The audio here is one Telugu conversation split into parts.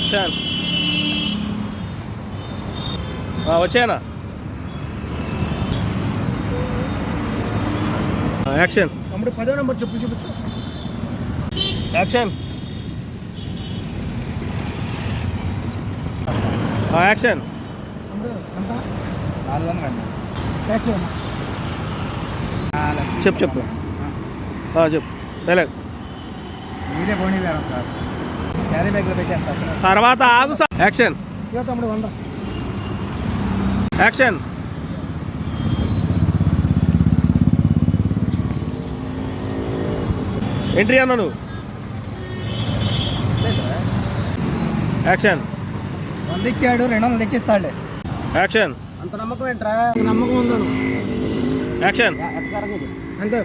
యాక్షన్. వచ్చాయనా? యాక్షన్. తమ్ముడు 10వ నెంబర్ చెప్పు చూపించు. యాక్షన్. యాక్షన్. చెప్పు చెప్పు చెప్పు. మీరే పోనీ సార్, క్యారీ బ్యాగ్లో పెట్టేస్తారు. తర్వాత ఆగు సార్. యాక్షన్. తమ్ముడు 100. యాక్షన్. ఎంట్రీ అన్నా నువ్వు. యాక్షన్. 100 ఇచ్చాడు, 200 తెచ్చిస్తాడు. యాక్షన్. అంత నమ్మకం ఏంట్రా? నమ్మకం ఉందను. యాక్షన్. అంతే.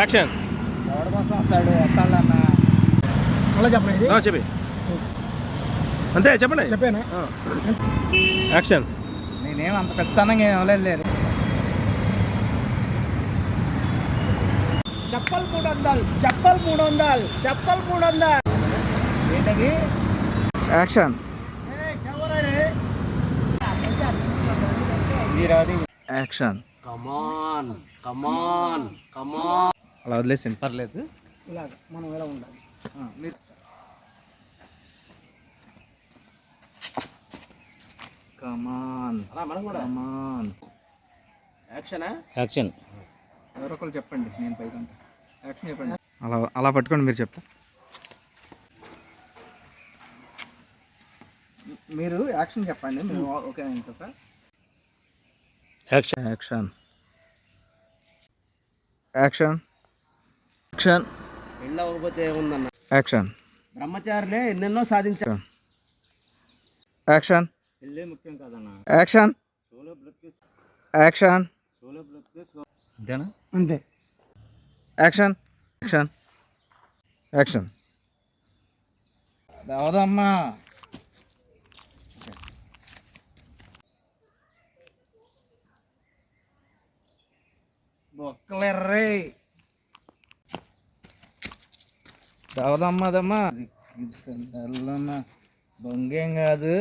యాక్షన్. ఎవరి కోసం వస్తాడు అన్న. అలా చెప్పండి. చెప్పి అంతే చెప్పండి. చెప్పానా? యాక్షన్. నేనేం అంత ఖచ్చితంగా ఏం ఇవ్వలేదు. చెప్పల్ 300, చెప్పల్ 300, చెప్పల్ 300. ఏంటది? యాక్షన్. యాక్షన్. కమాన్ కమాన్ కమాన్. అలా వదిలేసి పర్లేదు. ఇలాగ మనం ఎలా ఉండాలి. కమాన్ కమాన్. యాక్షనా? యాక్షన్. ఎవరో ఒకరు చెప్పండి, నేను పైకి యాక్షన్ చెప్పండి. అలా పట్టుకోండి, మీరు చెప్తా. మీరు యాక్షన్ చెప్పండి. మీరు ఓకే ఇంకా. యాక్షన్. యాక్షన్. యాక్షన్. యాక్షన్. పెళ్ళి అవ్వకపోతే ఏముందన్న? యాక్షన్. బ్రహ్మచారులే ఎన్నెన్నో సాధించారు. యాక్షన్. పెళ్ళే ముఖ్యం కాదన్న. యాక్షన్. యాక్షన్. అంతేనా? అంతే. యాక్షన్. యాక్షన్. యాక్షన్. దావదమ్మా. బొక్కలెర్రే. దావదమ్మా బొంగేం కాదు.